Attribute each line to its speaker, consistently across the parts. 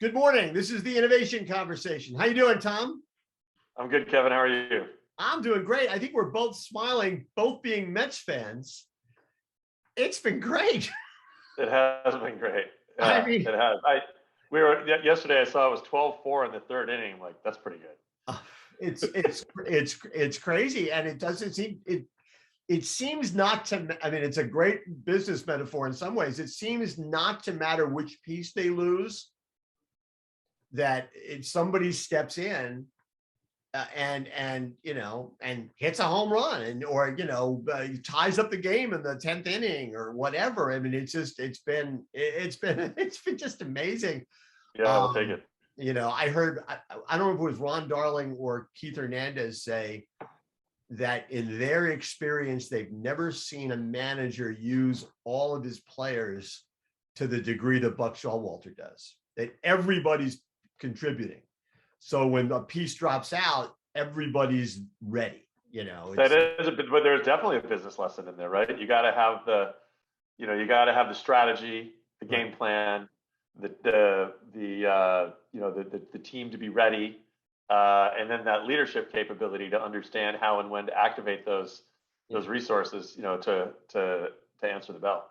Speaker 1: Good morning. This is the Innovation Conversation. How you doing, Tom?
Speaker 2: I'm good, Kevin. How are you?
Speaker 1: I'm doing great. I think we're both smiling, both being Mets fans. It's been great.
Speaker 2: It has been great.
Speaker 1: I
Speaker 2: Yeah,
Speaker 1: mean,
Speaker 2: it has. We were yesterday. I saw it was 12-4 in the third inning. I'm like, that's pretty good.
Speaker 1: it's crazy, and it doesn't seem it seems not to. I mean, it's a great business metaphor in some ways. It seems not to matter which piece they lose. That if somebody steps in and hits a home run or ties up the game in the 10th inning or whatever. I mean, it's been just amazing.
Speaker 2: Yeah, we'll take it.
Speaker 1: I heard, I don't know if it was Ron Darling or Keith Hernandez say that in their experience they've never seen a manager use all of his players to the degree that Buck Showalter does, that everybody's contributing. So when a piece drops out, everybody's ready.
Speaker 2: That is a bit, but there's definitely a business lesson in there, right? You got to have the strategy, the game plan, the team to be ready, and then that leadership capability to understand how and when to activate those resources, to answer the bell.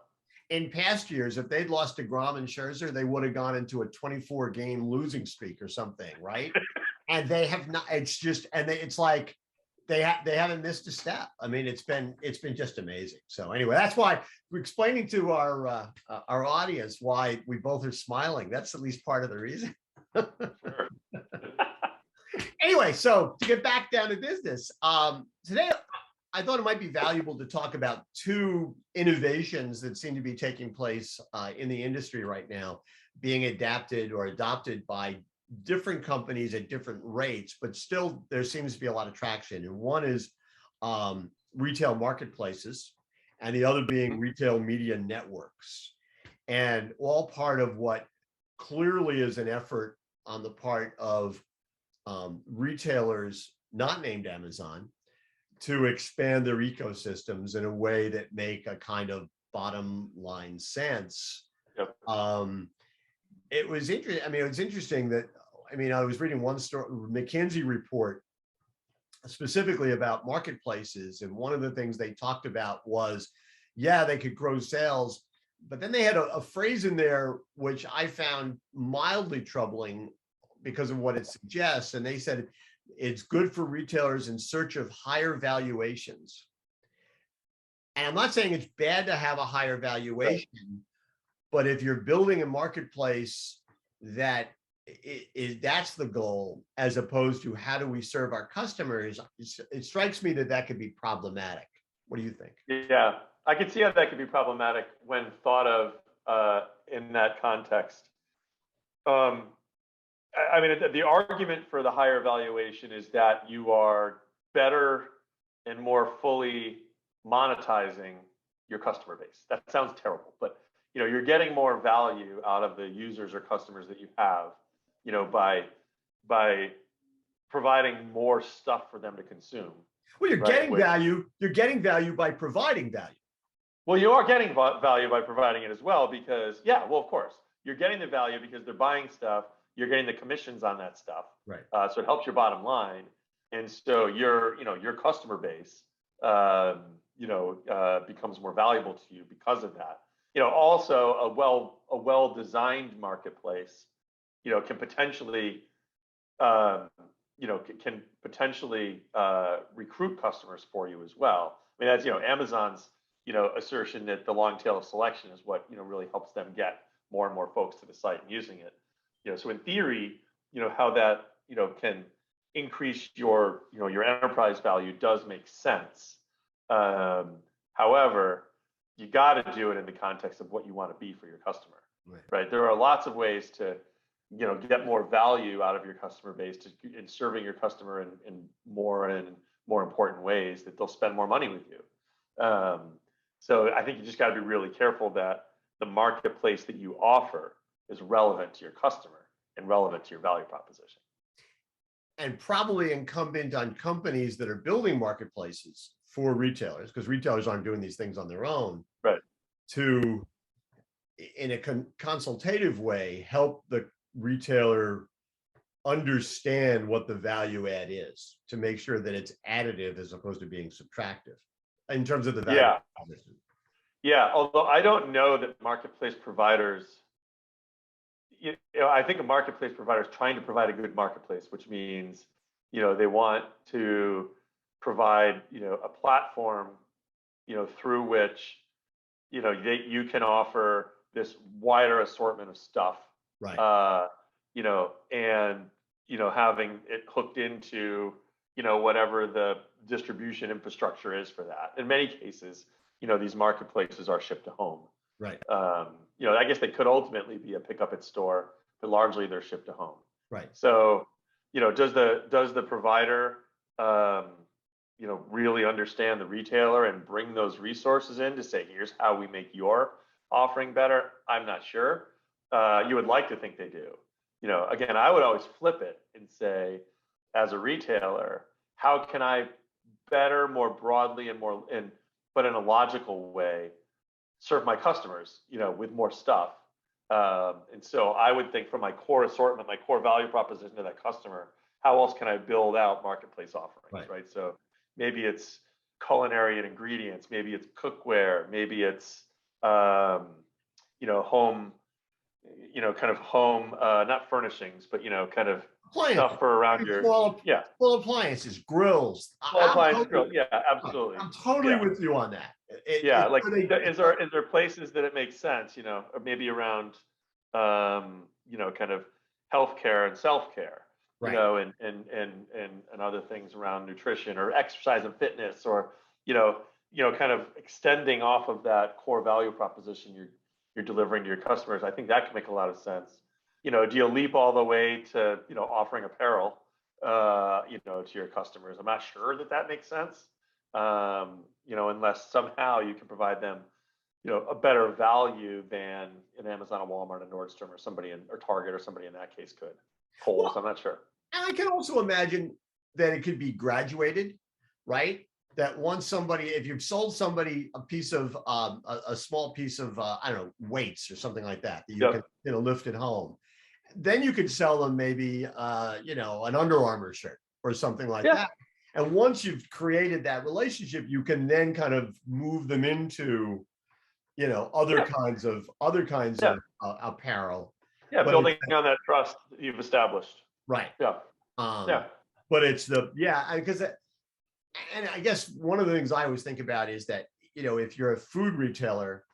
Speaker 1: In past years, if they'd lost to DeGrom and Scherzer, they would have gone into a 24-game losing streak or something, right? And they have not. It's just, and it's like they haven't missed a step. I mean, it's been just amazing. So anyway, that's why we're explaining to our audience why we both are smiling. That's at least part of the reason.
Speaker 2: Sure.
Speaker 1: Anyway, so to get back down to business, today I thought it might be valuable to talk about two innovations that seem to be taking place in the industry right now, being adapted or adopted by different companies at different rates, but still there seems to be a lot of traction. And one is retail marketplaces, and the other being retail media networks, and all part of what clearly is an effort on the part of retailers not named Amazon to expand their ecosystems in a way that make a kind of bottom line sense.
Speaker 2: Yep.
Speaker 1: It was interesting. I mean, it was interesting that, I was reading one story, McKinsey report specifically about marketplaces. And one of the things they talked about was, yeah, they could grow sales, but then they had a phrase in there, which I found mildly troubling because of what it suggests. And they said, it's good for retailers in search of higher valuations. And I'm not saying it's bad to have a higher valuation, but if you're building a marketplace that's the goal, as opposed to how do we serve our customers, it strikes me that could be problematic. What do you think?
Speaker 2: Yeah, I could see how that could be problematic when thought of in that context. I mean, the argument for the higher valuation is that you are better and more fully monetizing your customer base. That sounds terrible, but you're getting more value out of the users or customers that you have, by providing more stuff for them to consume.
Speaker 1: Well, you're getting value. You're getting value by providing value.
Speaker 2: Well, you are getting value by providing it as well, because of course, you're getting the value because they're buying stuff. You're getting the commissions on that stuff,
Speaker 1: right?
Speaker 2: So it helps your bottom line, and so your customer base, becomes more valuable to you because of that. Also a well-designed marketplace, can potentially, recruit customers for you as well. I mean, that's Amazon's assertion that the long tail of selection is what really helps them get more and more folks to the site and using it. So in theory, how that, can increase your enterprise value does make sense. However, you got to do it in the context of what you want to be for your customer, right? There are lots of ways to, get more value out of your customer base in serving your customer in more important ways that they'll spend more money with you. So I think you just got to be really careful that the marketplace that you offer is relevant to your customer and relevant to your value proposition.
Speaker 1: And probably incumbent on companies that are building marketplaces for retailers, because retailers aren't doing these things on their own,
Speaker 2: right?
Speaker 1: To, in a consultative way, help retailer understand what the value add is to make sure that it's additive as opposed to being subtractive in terms of the value
Speaker 2: Yeah.
Speaker 1: proposition.
Speaker 2: Yeah. Although I don't know that marketplace providers, I think a marketplace provider is trying to provide a good marketplace, which means, they want to provide, a platform, through which, you can offer this wider assortment of stuff.
Speaker 1: Right.
Speaker 2: And, having it hooked into, whatever the distribution infrastructure is for that. In many cases, these marketplaces are shipped to home.
Speaker 1: Right.
Speaker 2: I guess they could ultimately be a pickup at store, but largely they're shipped to home.
Speaker 1: Right.
Speaker 2: So, does the provider, really understand the retailer and bring those resources in to say, here's how we make your offering better? I'm not sure. You would like to think they do. Again, I would always flip it and say, as a retailer, how can I better, more broadly, but in a logical way, serve my customers, with more stuff. And so I would think for my core assortment, my core value proposition to that customer, how else can I build out marketplace offerings, right? So maybe it's culinary and ingredients, maybe it's cookware, maybe it's, home, kind of home, not furnishings, but, kind of stuff for around your,
Speaker 1: full appliances, grills.
Speaker 2: Small appliance grill. Yeah, absolutely.
Speaker 1: I'm totally with you on that.
Speaker 2: Is there places that it makes sense, or maybe around, kind of healthcare and self-care,
Speaker 1: right.
Speaker 2: And other things around nutrition or exercise and fitness, or, kind of extending off of that core value proposition you're delivering to your customers. I think that can make a lot of sense. Do you leap all the way to, offering apparel, to your customers? I'm not sure that makes sense. Unless somehow you can provide them, a better value than an Amazon, a Walmart, a Nordstrom, or Target, or somebody in that case could. Kohl's, I'm not sure.
Speaker 1: And I can also imagine that it could be graduated, right? That once if you've sold somebody a piece of, a small piece of, I don't know, weights or something like that you can, lift at home, then you could sell them maybe, an Under Armour shirt or something like that. And once you've created that relationship, you can then kind of move them into, other kinds of apparel.
Speaker 2: Yeah, but building on that trust that you've established.
Speaker 1: Right.
Speaker 2: Yeah.
Speaker 1: But it's because, and I guess one of the things I always think about is that, if you're a food retailer,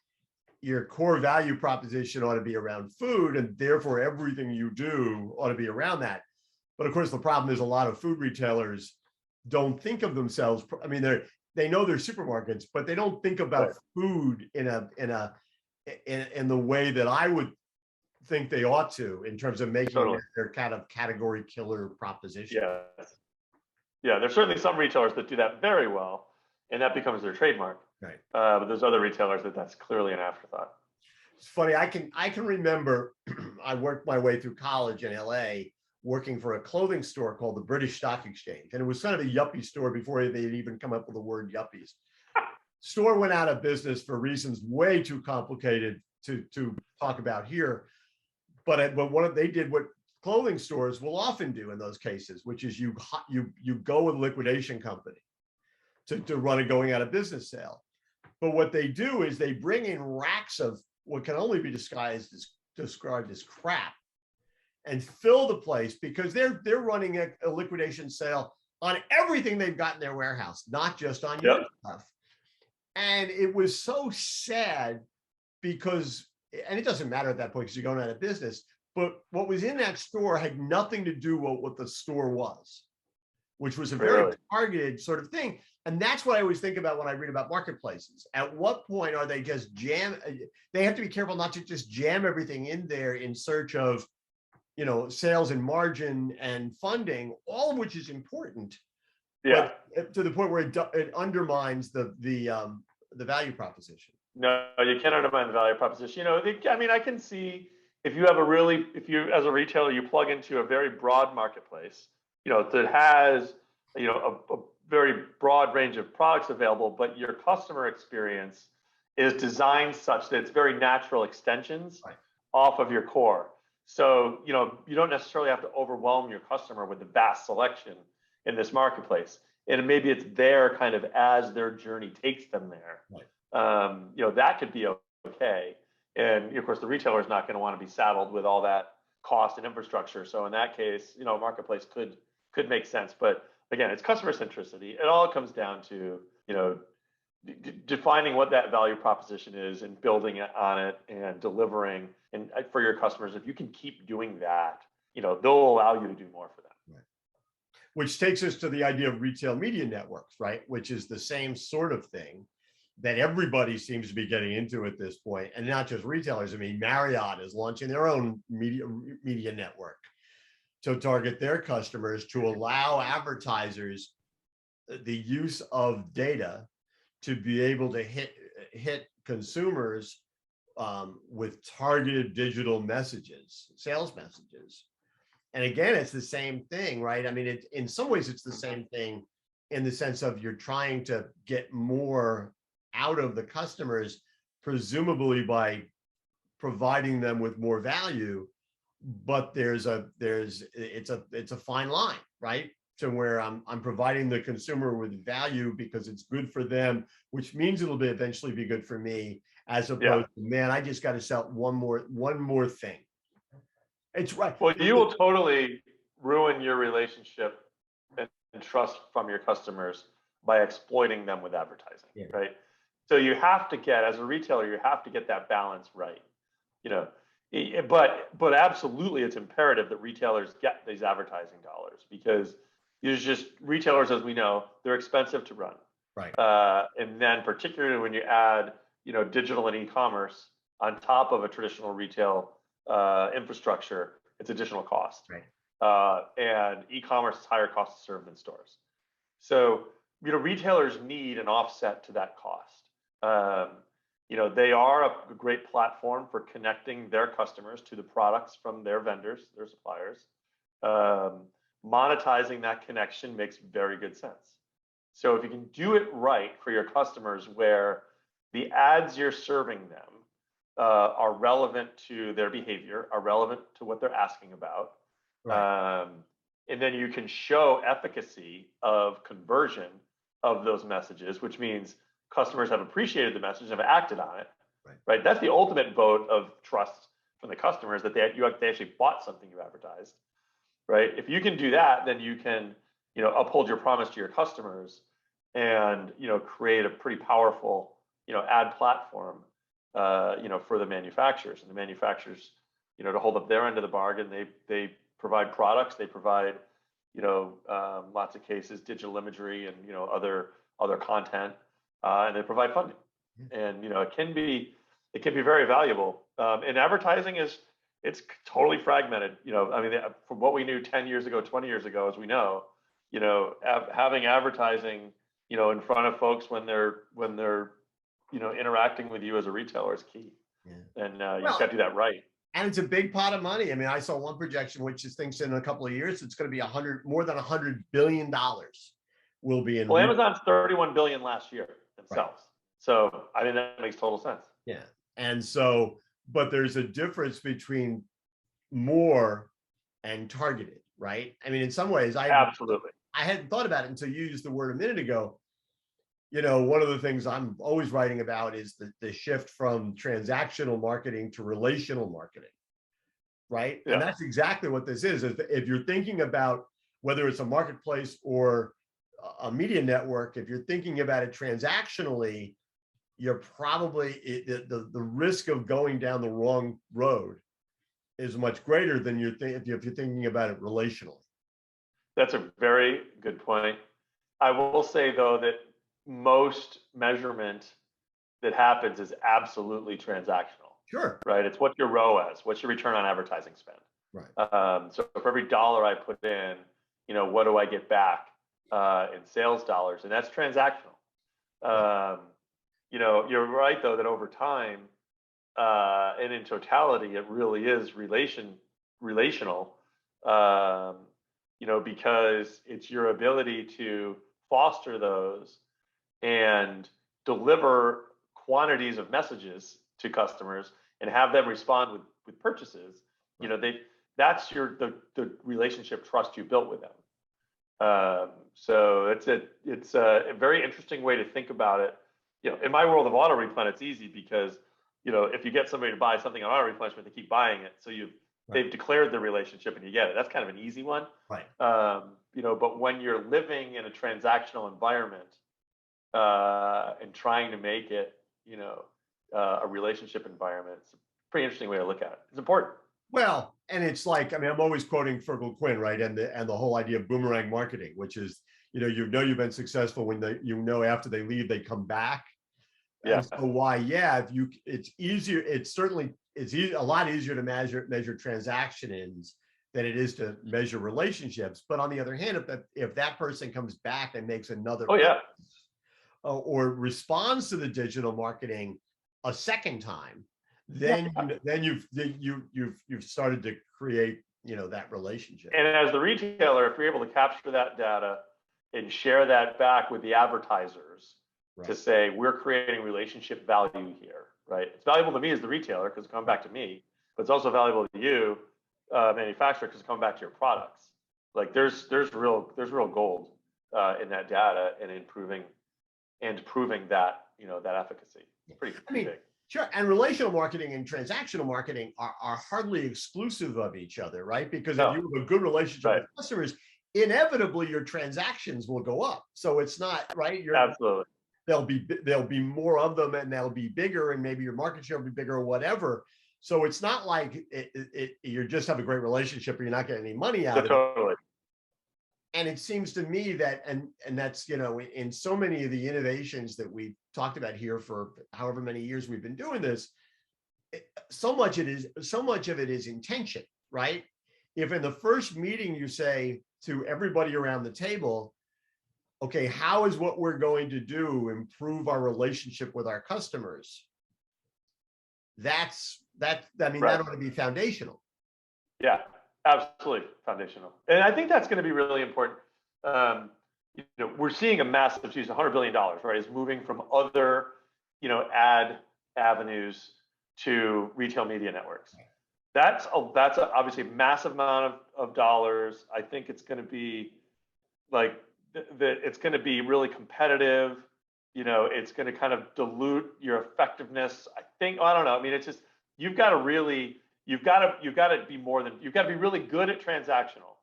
Speaker 1: your core value proposition ought to be around food, and therefore everything you do ought to be around that. But of course, the problem is a lot of food retailers don't think of themselves. I mean, they know they're supermarkets, but they don't think about food in the way that I would think they ought to, in terms of making their kind of category killer proposition.
Speaker 2: Yeah, there's certainly some retailers that do that very well, and that becomes their trademark.
Speaker 1: Right.
Speaker 2: But there's other retailers that's clearly an afterthought.
Speaker 1: It's funny. I can remember I worked my way through college in LA, working for a clothing store called the British Stock Exchange. And it was kind of a yuppie store before they'd even come up with the word yuppies. Store went out of business for reasons way too complicated to talk about here. But they did what clothing stores will often do in those cases, which is you go with a liquidation company to run a going out of business sale. But what they do is they bring in racks of what can only be described as crap, and fill the place, because they're running a liquidation sale on everything they've got in their warehouse, not just on your stuff. And it was so sad because, and it doesn't matter at that point because you're going out of business, but what was in that store had nothing to do with what the store was, which was a very targeted sort of thing. And that's what I always think about when I read about marketplaces. At what point are they just they have to be careful not to just jam everything in there in search of, sales and margin and funding, all of which is important. But to the point where it undermines the value proposition.
Speaker 2: No, you can't undermine the value proposition. I can see if you as a retailer, you plug into a very broad marketplace, that has, a very broad range of products available, but your customer experience is designed such that it's very natural extensions off of your core. So, you don't necessarily have to overwhelm your customer with the vast selection in this marketplace. And maybe it's there kind of as their journey takes them there.
Speaker 1: Right.
Speaker 2: That could be okay. And of course, the retailer is not going to want to be saddled with all that cost and infrastructure. So in that case, marketplace could make sense. But again, it's customer centricity. It all comes down to, defining what that value proposition is and building it on it and delivering. And for your customers, if you can keep doing that, they'll allow you to do more for them.
Speaker 1: Right. Which takes us to the idea of retail media networks, right? Which is the same sort of thing that everybody seems to be getting into at this point, and not just retailers. I mean, Marriott is launching their own media network to target their customers, to allow advertisers the use of data to be able to hit consumers with targeted digital messages, sales messages. And again, it's the same thing, right? I mean, in some ways, it's the same thing in the sense of you're trying to get more out of the customers, presumably by providing them with more value. But it's a fine line, right? To where I'm providing the consumer with value because it's good for them, which means it'll eventually be good for me, as opposed to, man, I just got to sell one more thing. It's right.
Speaker 2: Well, you will totally ruin your relationship and trust from your customers by exploiting them with advertising, right? So you have to as a retailer, you have to get that balance right, but absolutely it's imperative that retailers get these advertising dollars, because there's just retailers, as we know, they're expensive to run.
Speaker 1: Right.
Speaker 2: And then particularly when you add, digital and e-commerce on top of a traditional retail infrastructure, it's additional cost.
Speaker 1: Right.
Speaker 2: And e-commerce is higher cost to serve than stores. So, retailers need an offset to that cost. They are a great platform for connecting their customers to the products from their vendors, their suppliers. Monetizing that connection makes very good sense. So if you can do it right for your customers, where the ads you're serving them are relevant to their behavior, are relevant to what they're asking about, right. And then you can show efficacy of conversion of those messages, which means customers have appreciated the message and have acted on it, right? That's the ultimate vote of trust from the customers, that they actually bought something you advertised, right? If you can do that, then you can, uphold your promise to your customers and, create a pretty powerful, ad platform, for the manufacturers. And the manufacturers, to hold up their end of the bargain, they provide products, they provide, lots of cases, digital imagery and, other content, and they provide funding. And, it can be very valuable. And advertising it's totally fragmented. From what we knew 10 years ago, 20 years ago, as we know, having advertising, in front of folks when they're, interacting with you as a retailer is key. Yeah. And you just got to do that right.
Speaker 1: And it's a big pot of money. I mean, I saw one projection, which is thinks in a couple of years, it's going to be more than $100 billion will be in.
Speaker 2: Well, Amazon's 31 billion last year themselves. Right. So I think that makes total sense.
Speaker 1: Yeah. And so, but there's a difference between more and targeted, right? I mean, in some ways, I hadn't thought about it until you used the word a minute ago. One of the things I'm always writing about is the shift from transactional marketing to relational marketing, right? Yeah. And that's exactly what this is. If you're thinking about whether it's a marketplace or a media network, if you're thinking about it transactionally, you're probably, the risk of going down the wrong road is much greater than if you're thinking about it relationally.
Speaker 2: That's a very good point. I will say, though, that most measurement that happens is absolutely transactional.
Speaker 1: Sure.
Speaker 2: Right? It's what's your ROAS, what's your return on advertising spend.
Speaker 1: Right.
Speaker 2: So for every dollar I put in, what do I get back in sales dollars? And that's transactional. You're right, though, that over time and in totality, it really is relational, because it's your ability to foster those and deliver quantities of messages to customers and have them respond with purchases You know, that's the relationship trust you built with them. So it's a very interesting way to think about it. You know, in my world of auto replen, it's easy because, you know, if you get somebody to buy something on auto replenishment, they keep buying it. So they've declared the relationship and you get it. That's kind of an easy one.
Speaker 1: Right.
Speaker 2: You know, but when you're living in a transactional environment, and trying to make it, you know, a relationship environment, it's a pretty interesting way to look at it. It's important.
Speaker 1: Well, and it's like, I mean, I'm always quoting Fergal Quinn, right? And the whole idea of boomerang marketing, which is, you know you've been successful when after they leave, they come back.
Speaker 2: Yeah.
Speaker 1: And so why, yeah, it's easier. It's a lot easier to measure transactions than it is to measure relationships. But on the other hand, if that person comes back and makes another, or responds to the digital marketing a second time, then you've started to create, you know, that relationship.
Speaker 2: And as the retailer, if you're able to capture that data and share that back with the advertisers, right, to say we're creating relationship value here, right? It's valuable to me as the retailer because it's coming back to me, but it's also valuable to you, manufacturer, because it's coming back to your products. Like there's real gold in that data and proving that, you know, that efficacy. It's pretty big.
Speaker 1: Sure. And relational marketing and transactional marketing are hardly exclusive of each other, right? Because if you have a good relationship with customers, inevitably your transactions will go up. So it's not, right?
Speaker 2: Absolutely.
Speaker 1: There'll be more of them and they'll be bigger, and maybe your market share will be bigger or whatever. So it's not like you just have a great relationship or you're not getting any money out of it. And it seems to me that, and that's, you know, in so many of the innovations that we've talked about here for however many years we've been doing this, so much of it is intention, right? If in the first meeting you say to everybody around the table, okay, how is what we're going to do improve our relationship with our customers? That ought to be foundational.
Speaker 2: Yeah. Absolutely foundational. And I think that's going to be really important. You know, we're seeing a massive, $100 billion, right, is moving from other, you know, ad avenues to retail media networks. That's obviously a massive amount of dollars. I think it's going to be like, it's going to be really competitive. You know, it's going to kind of dilute your effectiveness. I think, I don't know. I mean, it's just, you've got to be really good at transactional,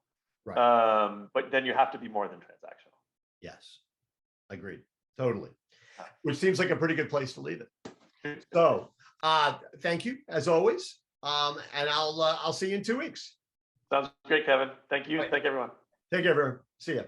Speaker 1: right?
Speaker 2: But then you have to be more than transactional.
Speaker 1: Yes, agreed, totally. Which seems like a pretty good place to leave it. So, thank you as always, and I'll see you in 2 weeks.
Speaker 2: Sounds great, Kevin. Thank you. Right. Thank everyone.
Speaker 1: Take care, everyone. See ya.